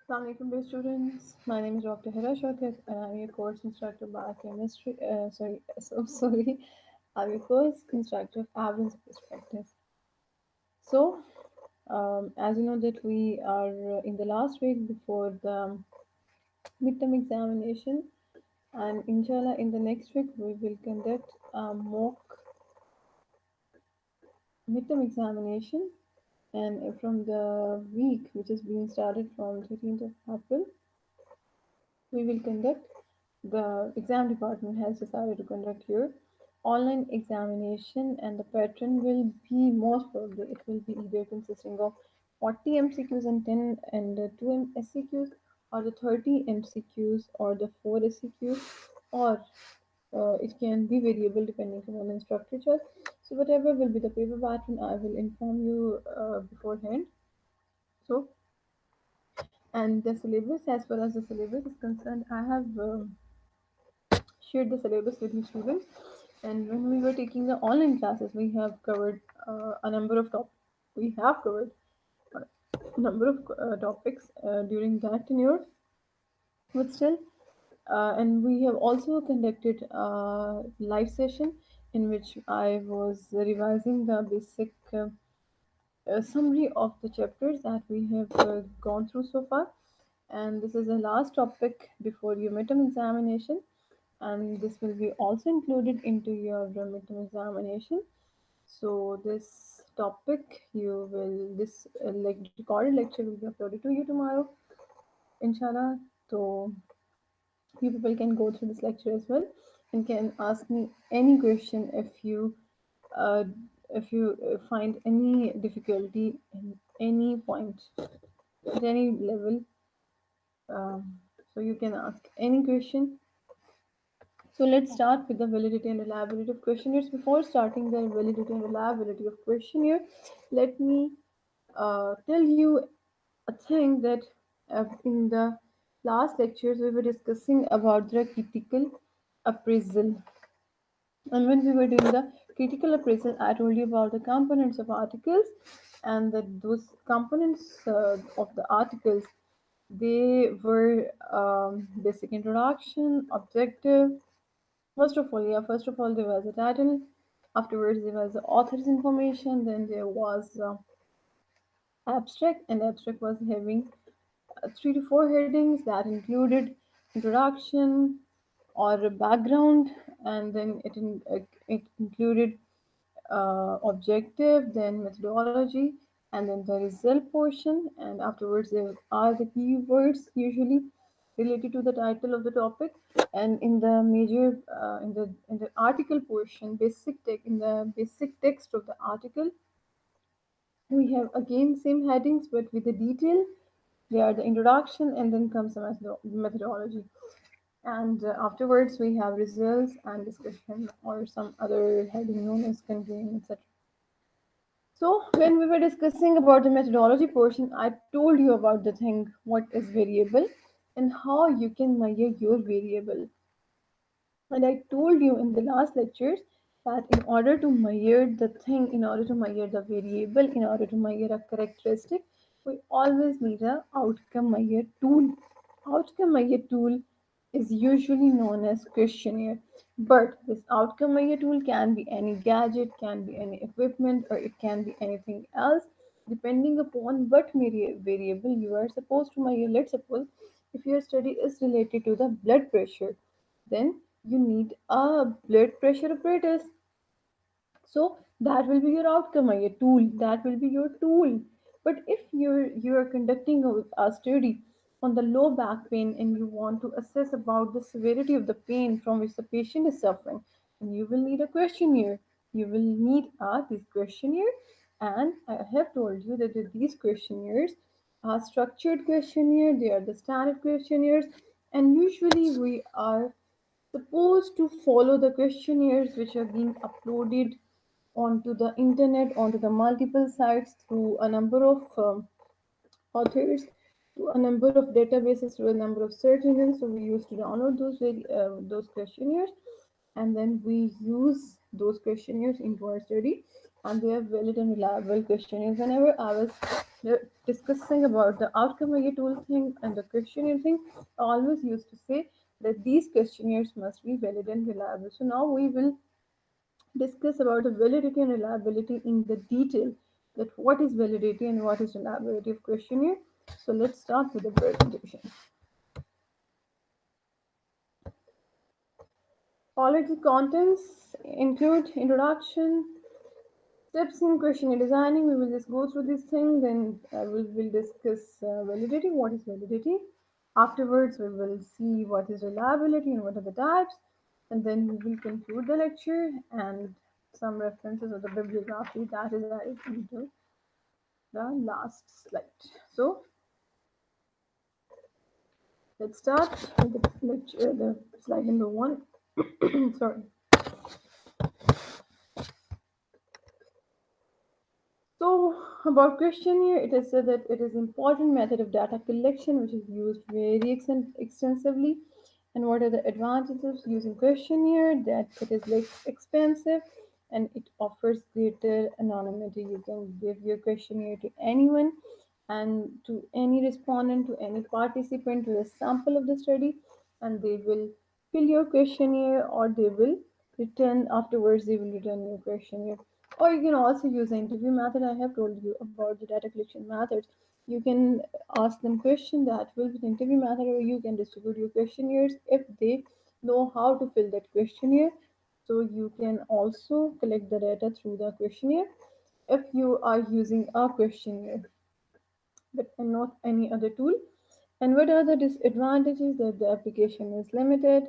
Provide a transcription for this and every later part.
Assalamualaikum dear students. My name is Dr. Hira Shaukat and I'm your course instructor biochemistry. Sorry. I'm your course instructor of evidence perspective. So, as you know that we are in the last week before the midterm examination, and inshallah in the next week we will conduct a mock midterm examination. And from the week which is being started from 13th of April, we will conduct the exam department has decided to conduct here online examination, and the pattern will be most probably it will be either consisting of 40 MCQs and 10 and 2 SCQs, or the 30 MCQs or the 4 SCQs, or it can be variable depending on the instructor choice. So whatever will be the paper pattern, I will inform you beforehand. So, and the syllabus, as far as the syllabus is concerned, I have shared the syllabus with the students. And when we were taking the online classes, we have covered a number of top. We have covered a number of topics during that tenure, but still, and we have also conducted a live session in which I was revising the basic summary of the chapters that we have gone through so far. And this is the last topic before your midterm examination, and this will be also included into your midterm examination. So this topic you will this like recorded lecture will be uploaded to you tomorrow, inshallah. So you people can go through this lecture as well and can ask me any question uh, if you find any difficulty in any point at any level. So you can ask any question. So let's start with the validity and reliability of questionnaires. Before starting the validity and reliability of questionnaire, let me tell you a thing that in the last lectures we were discussing about the critical appraisal. And when we were doing the critical appraisal, I told you about the components of articles, and that those components of the articles, they were basic introduction, objective. First of all, there was a title. Afterwards, there was the author's information. Then there was abstract, and abstract was having three to four headings that included introduction or a background, and then it included objective, then methodology, and then the result portion. And afterwards, there are the keywords usually related to the title of the topic. And in the major, in the article portion, in the basic text of the article, we have again same headings but with the detail. They are the introduction, and then comes the methodology. And afterwards, we have results and discussion, or some other heading known as conclusion, etc. So, when we were discussing about the methodology portion, I told you about the thing what is variable and how you can measure your variable. And I told you in the last lectures that in order to measure the thing, in order to measure the variable, in order to measure a characteristic, we always need a outcome measure tool. Outcome measure tool is usually known as questionnaire. But this outcome measure tool can be any gadget, can be any equipment, or it can be anything else, depending upon what variable you are supposed to measure. Let's suppose if your study is related to the blood pressure, then you need a blood pressure apparatus. So that will be your outcome, your tool. That will be your tool. But if you're conducting a study on the low back pain, and you want to assess about the severity of the pain from which the patient is suffering, then you will need a questionnaire. You will need this questionnaire, and I have told you that these questionnaires are structured questionnaire. They are the standard questionnaires, and usually we are supposed to follow the questionnaires which are being uploaded onto the internet, onto the multiple sites through a number of authors, to a number of databases, to a number of search engines. So we used to download those questionnaires, and then we use those questionnaires into our study. and they are valid and reliable questionnaires. Whenever I was discussing about the outcome of your tool thing and the questionnaire thing, I always used to say that these questionnaires must be valid and reliable. So now we will discuss about the validity and reliability in the detail, that what is validity and what is reliability of questionnaire. So let's start with the presentation. Alright, the contents include introduction, steps in questionnaire designing. We will just go through this thing, then we'll discuss validity, what is validity. Afterwards, we will see what is reliability and what are the types, and then we will conclude the lecture and some references of the bibliography that is added into the last slide. So let's start with the lecture, the slide number one. Sorry. So about questionnaire, it is said that it is important method of data collection which is used very extensively. And what are the advantages of using questionnaire? That it is less expensive and it offers greater anonymity. You can give your questionnaire to anyone and to any respondent, to any participant, to a sample of the study, and they will fill your questionnaire or they will return afterwards, they will return your questionnaire. Or you can also use the interview method. I have told you about the data collection methods. You can ask them question that will be the interview method, or you can distribute your questionnaires if they know how to fill that questionnaire. So you can also collect the data through the questionnaire if you are using a questionnaire but not any other tool. And what are the disadvantages? That the application is limited,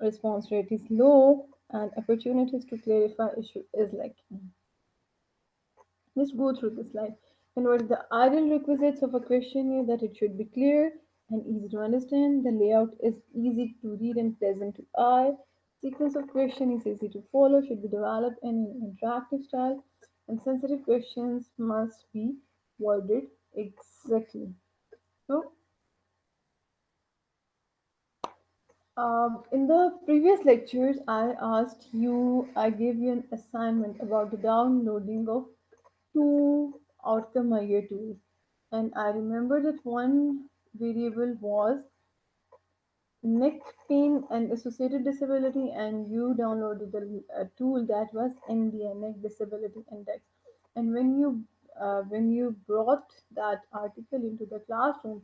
response rate is low, and opportunities to clarify issue is lacking. Let's go through the slide. And what are the ideal requisites of a questionnaire? That it should be clear and easy to understand. The layout is easy to read and pleasant to eye. Sequence of question is easy to follow, should be developed in an interactive style, and sensitive questions must be worded exactly. So, in the previous lectures, I gave you an assignment about the downloading of two outcome measure tools. And I remember that one variable was neck pain and associated disability, and you downloaded the tool that was NDI, neck disability index. And when you brought that article into the classroom,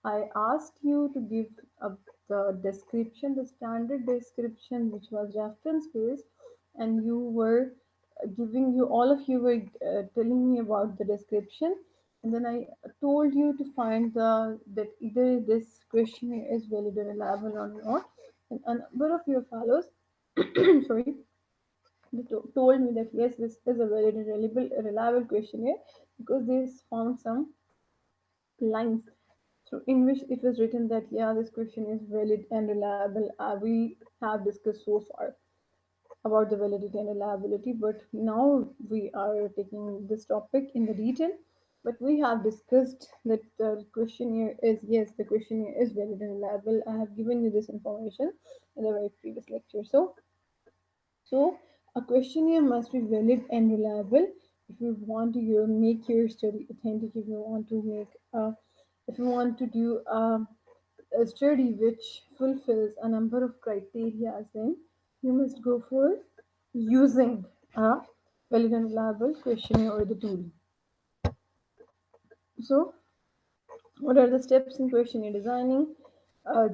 I asked you to give the description, the standard description, which was reference based, and you were giving you all of you were telling me about the description, and then I told you to find the that either this questionnaire is valid or reliable or not. And a number of your fellows, sorry, they told me that yes, this is a valid and reliable questionnaire because they found some lines through in which it was written that yeah, this question is valid and reliable. We have discussed so far about the validity and reliability, but now we are taking this topic in the detail. But we have discussed that the questionnaire is yes, the questionnaire is valid and reliable. I have given you this information in the very previous lecture. So a questionnaire must be valid and reliable if you want to make your study authentic. If you want to make if you want to do a study which fulfills a number of criteria, then you must go for using a valid and reliable questionnaire or the tool. So, what are the steps in questionnaire designing?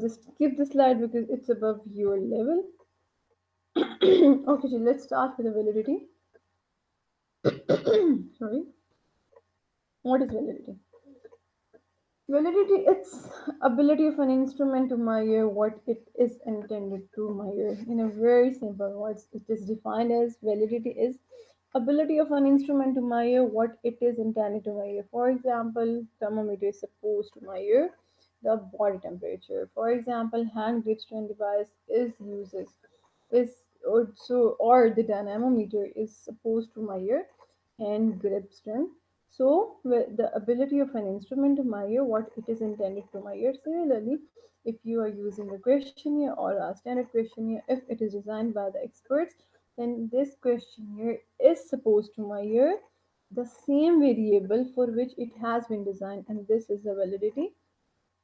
Just keep the slide because it's above your level. Okay, so let's start with the validity. Sorry, what is validity? Validity, it's ability of an instrument to measure what it is intended to measure. In a very simple words, it is defined as validity is ability of an instrument to measure what it is intended to measure. For example, thermometer is supposed to measure the body temperature. For example, hand grip strength device is also, or the dynamometer is supposed to measure hand grip strength. So, the ability of an instrument to measure what it is intended to measure. Similarly, if you are using a questionnaire or a standard questionnaire, if it is designed by the experts, then this questionnaire is supposed to measure the same variable for which it has been designed, and this is the validity.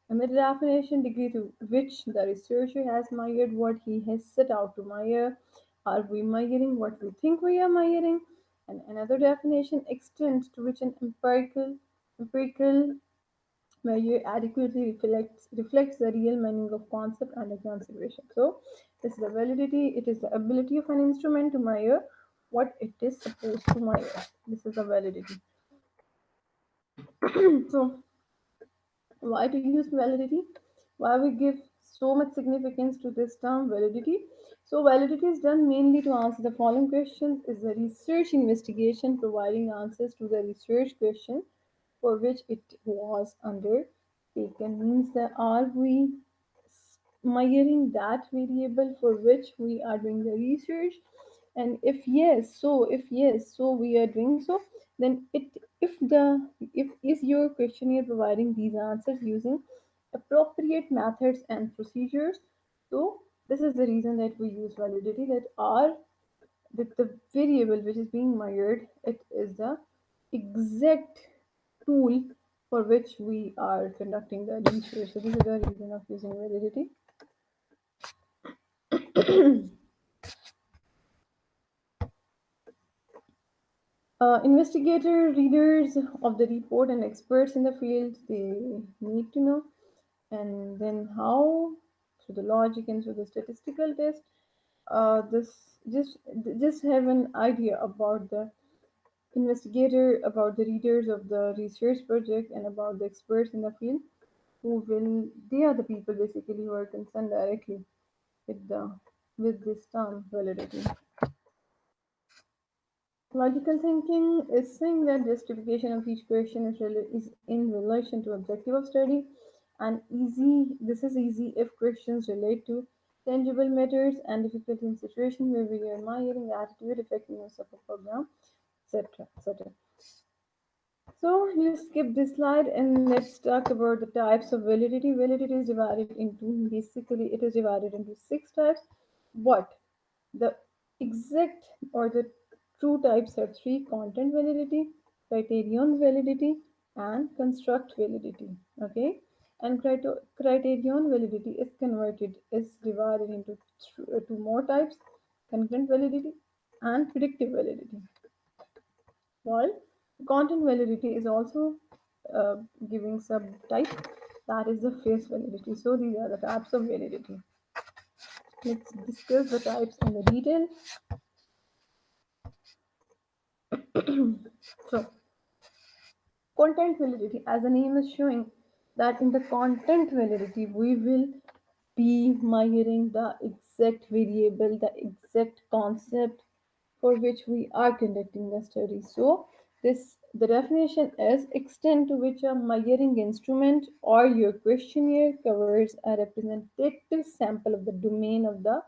And the definition degree to which the researcher has measured what he has set out to measure. Are we measuring what we think we are measuring? And another definition, extent to which an empirical measure adequately reflects the real meaning of concept under consideration. So this is the validity, it is the ability of an instrument to measure what it is supposed to measure. This is the validity. So why to use validity? Why we give so much significance to this term validity? So validity is done mainly to answer the following questions. Is the research investigation providing answers to the research question for which it was undertaken? Means that are we measuring that variable for which we are doing the research? And if yes, so we are doing so, then it if is your questionnaire providing these answers using appropriate methods and procedures. So this is the reason that we use validity, that the variable which is being measured, it is the exact tool for which we are conducting the research. So this is the reason of using validity. Investigator, readers of the report, and experts in the field, they need to know. And then how, through the logic and through the statistical test, this just have an idea about the investigator, about the readers of the research project, and about the experts in the field, who will they are the people basically who are concerned directly with the with this term validity. Logical thinking is saying that justification of each question is in relation to objective of study, and easy. This is easy if questions relate to tangible matters, and difficult in situation where we are admiring the attitude, effectiveness of a program, etc. etc. So let's skip this slide and let's talk about the types of validity. Validity is divided into basically it is divided into six types. What the exact or the true types are three: content validity, criterion validity, and construct validity. Okay, and criterion validity is divided into two more types: concurrent validity and predictive validity. While content validity is also giving subtype, that is the face validity. So these are the types of validity. Let's discuss the types in the detail. So content validity, as the name is showing, that in the content validity we will be measuring the exact variable, the exact concept for which we are conducting the study. So this the definition is extent to which a measuring instrument or your questionnaire covers a representative sample of the domain of the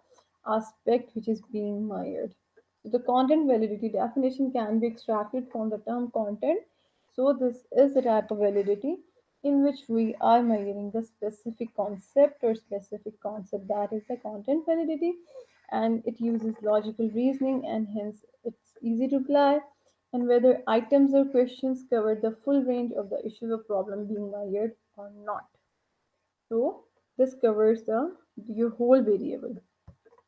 aspect which is being measured. So the content validity definition can be extracted from the term content. So this is the type of validity in which we are measuring the specific concept or specific concept, that is the content validity, and it uses logical reasoning and hence it's easy to apply, and whether items or questions cover the full range of the issues or problem being measured or not. So this covers the your whole variable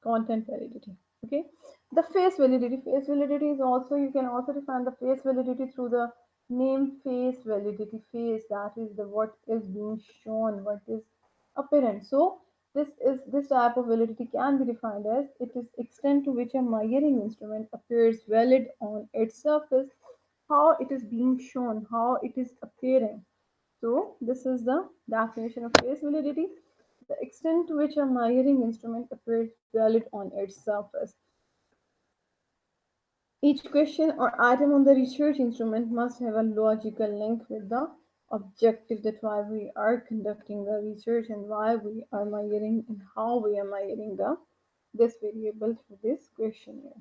content validity. Okay, the face validity is also, you can also define the face validity through the name face validity. Face, that is the what is being shown, what is apparent. So this type of validity can be defined as it is extent to which a measuring instrument appears valid on its surface, how it is being shown, how it is appearing. So this is the definition of face validity, the extent to which a measuring instrument appears valid on its surface. Each question or item on the research instrument must have a logical link with the objective, that why we are conducting the research and why we are measuring and how we are measuring the this variable through this questionnaire.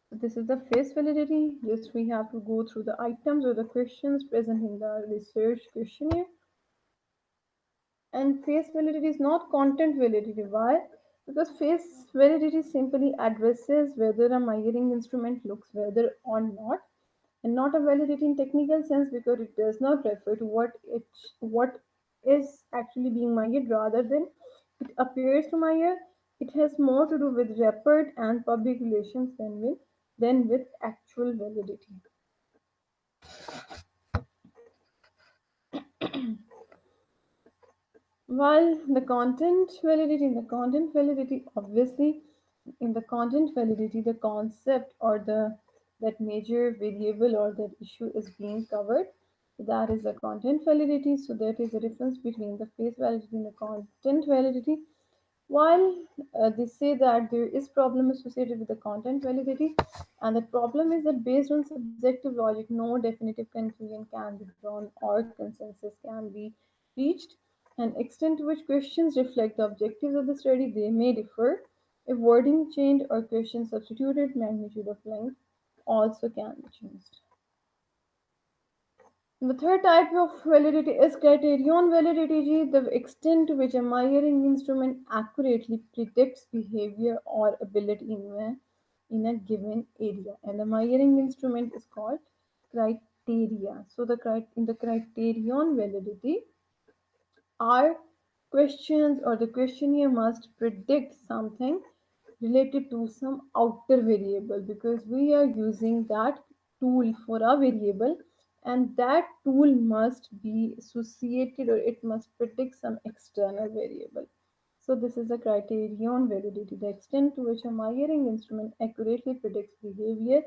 So this is the face validity. Just we have to go through the items or the questions present in the research questionnaire. And face validity is not content validity. Why? Because face validity simply addresses whether a measuring instrument looks whether or not, and not a validity in technical sense because it does not refer to what is actually being measured rather than it appears to measure. It has more to do with report and public relations than with actual validity. While the content validity, obviously, in the content validity, the concept or the that major variable or that issue is being covered. So that is the content validity. So that is the difference between the face validity and the content validity. While they say that there is problem associated with the content validity, and the problem is that based on subjective logic, no definitive conclusion can be drawn or consensus can be reached. An extent to which questions reflect the objectives of the study, they may differ. If wording changed or questions substituted, magnitude of length also can be changed. The third type of validity is criterion validity, the extent to which a measuring instrument accurately predicts behavior or ability in a given area. And the measuring instrument is called criteria. So in the criterion validity, our questions or the questionnaire must predict something related to some outer variable because we are using that tool for a variable, and that tool must be associated or it must predict some external variable. So this is the criterion validity, the extent to which a measuring instrument accurately predicts behavior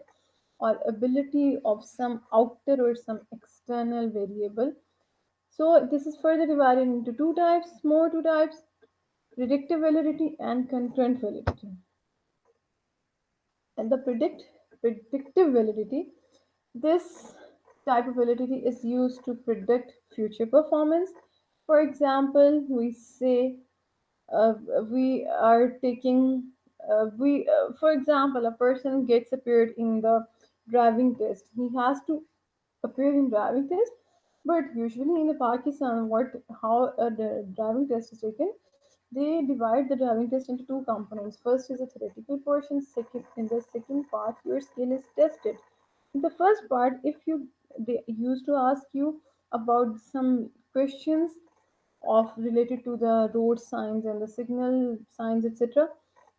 or ability of some outer or some external variable. So this is further divided into two types, predictive validity and concurrent validity. And the predictive validity, this type of validity is used to predict future performance. For example, we say uh, we are taking we for example, a person gets appeared in the driving test. He has to appear in driving test, but usually in the Pakistan, what how the driving test is taken, they divide the driving test into two components. First is a theoretical portion. Second, in the second part, your skill is tested. In the first part, if you they used to ask you about some questions of related to the road signs and the signal signs, etc.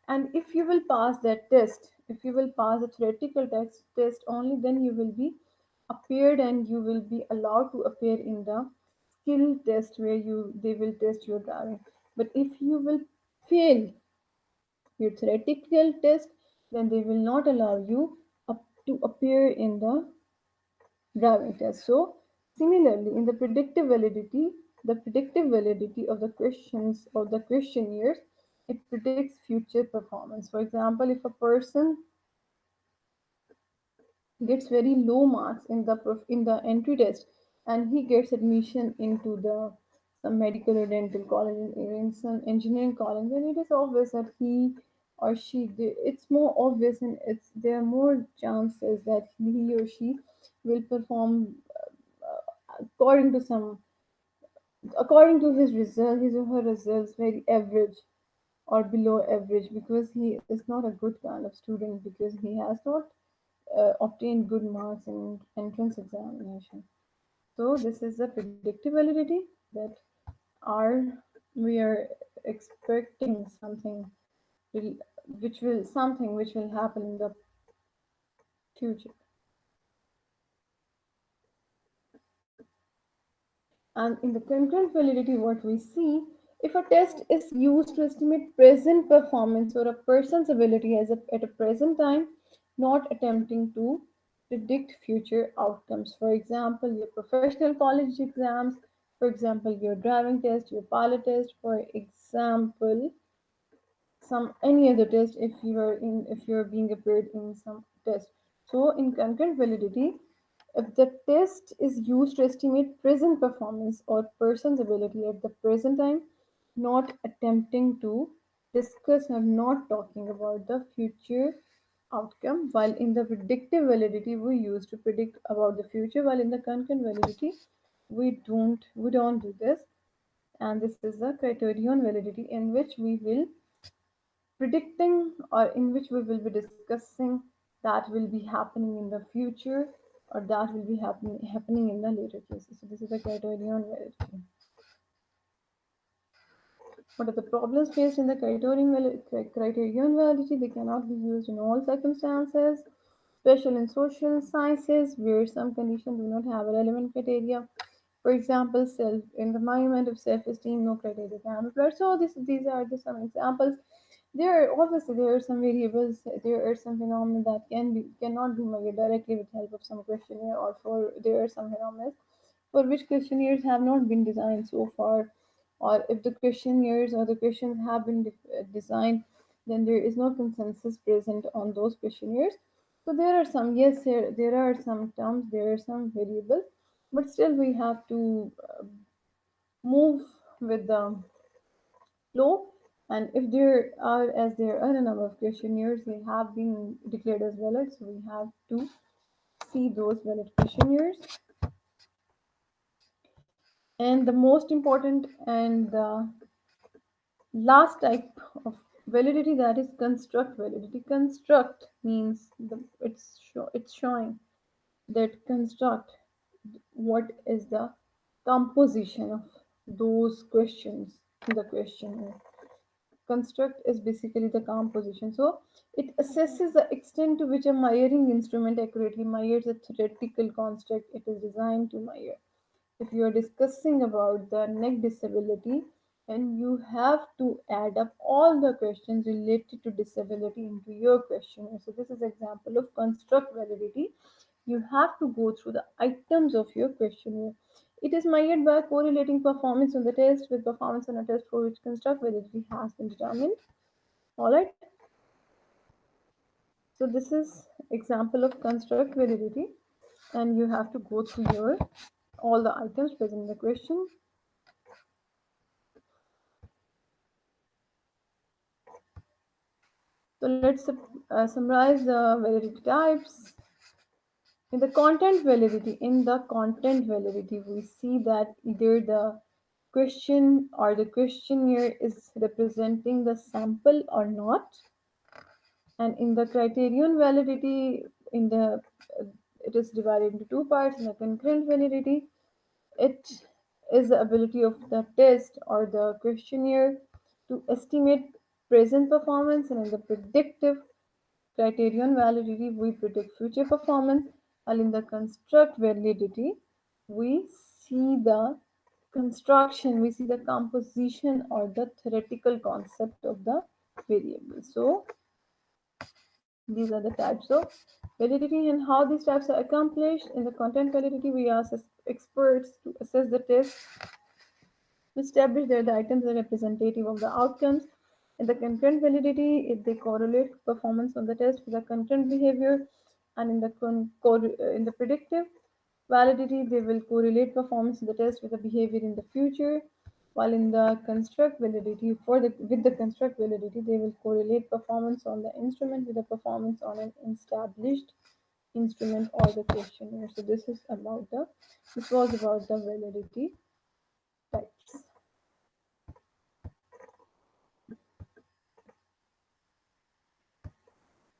And if you will pass that test, if you will pass the theoretical test only, then you will be appeared and you will be allowed to appear in the skill test where you they will test your driving. But if you will fail your theoretical test, then they will not allow you to appear in the driving test. So similarly, in the predictive validity of the questions of the questionnaires, it predicts future performance. For example, if a person gets very low marks in the entry test and he gets admission into the some medical or dental college in some engineering college, then it is obvious that he or she it's more obvious and it's there are more chances that he or she will perform according to some according to his or her results very average or below average because he is not a good kind of student because he has not obtained good marks in entrance examination. So this is the predictive validity that are we are expecting something will, which will happen in the future. And in the concurrent validity, what we see, if a test is used to estimate present performance or a person's ability at a present time, not attempting to predict future outcomes. For example, your professional college exams, for example, your driving test, your pilot test, for example, some any other test if you're being appeared in some test. So in concurrent validity, if the test is used to estimate present performance or person's ability at the present time, not attempting to discuss or not talking about the future outcome, while in the predictive validity we use to predict about the future, while in the concurrent validity we don't do this. And this is the criterion validity in which we will predicting, or in which we will be discussing that will be happening in the future, or that will be happening in the later cases. So this is the criterion validity. What are the problems faced in the criterion validity? They cannot be used in all circumstances, especially in social sciences where some conditions do not have a relevant criteria. For example, self in the measurement of self-esteem, no criteria can be applied. So these are some examples. There are obviously there are some variables, there are some phenomena that cannot be measured directly with help of some questionnaire, or for there are some phenomena for which questionnaires have not been designed so far, or if the questionnaires or the questions have been designed, then there is no consensus present on those questionnaires. So there are some, yes, there are some terms, there are some variables, but still we have to move with the flow. And if there are a number of questionnaires, they have been declared as valid, so we have to see those valid questionnaires. And the most important and the last type of validity, that is construct validity. Construct means it's showing that construct what is the composition of those questions in the questionnaire. Construct is basically the composition. So it assesses the extent to which a measuring instrument accurately measures a theoretical construct it is designed to measure. If you are discussing about the neck disability, and you have to add up all the questions related to disability into your questionnaire. So this is example of construct validity. You have to go through the items of your questionnaire. It is measured by correlating performance on the test with performance on a test for which construct validity has been determined. All right. So this is example of construct validity, and you have to go through your all the items present in the question. So let's summarize the validity types. In the content validity, we see that either the question or the questionnaire is representing the sample or not. And in the criterion validity, in the it is divided into two parts. In the concurrent validity, it is the ability of the test or the questionnaire to estimate present performance, and in the predictive criterion validity, we predict future performance, while in the construct validity, we see the construction, we see the composition or the theoretical concept of the variable. So these are the types of validity and how these types are accomplished. In the content validity, we ask experts to assess the test, establish that the items are representative of the outcomes. In the content validity, if they correlate performance on the test with the content behavior, and in the in the predictive validity, they will correlate performance in the test with the behavior in the future. While in the construct validity, with the construct validity, they will correlate performance on the instrument with the performance on an established instrument or the questionnaire. So this was about the validity types.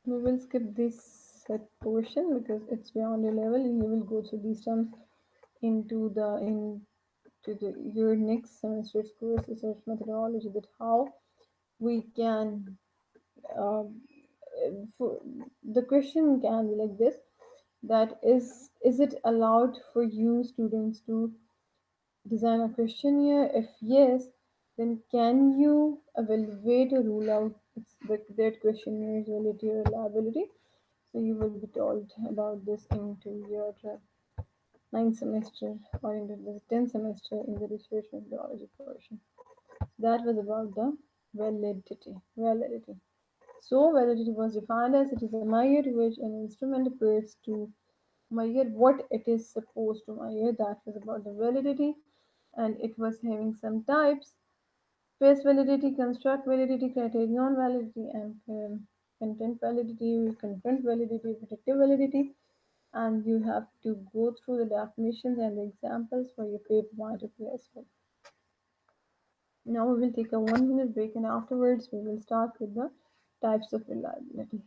We will skip this set portion because it's beyond your level, and you will go through these terms into the your next semester's course research methodology, that how we can for the question can be like this, that is it allowed for you students to design a questionnaire? If yes, then can you evaluate or rule out that questionnaire validity or reliability? So you will be told about this into your ninth semester or into the 10th semester in the research methodology portion. That was about the validity. Validity. So validity was defined as it is a measure to which an instrument appears to measure what it is supposed to measure. That was about the validity, and it was having some types: face validity, construct validity, criterion validity, and content validity, concurrent validity, predictive validity. And you have to go through the definitions and the examples for your paper point of view as well. Now we will take a 1 minute break, and afterwards we will start with the types of reliability.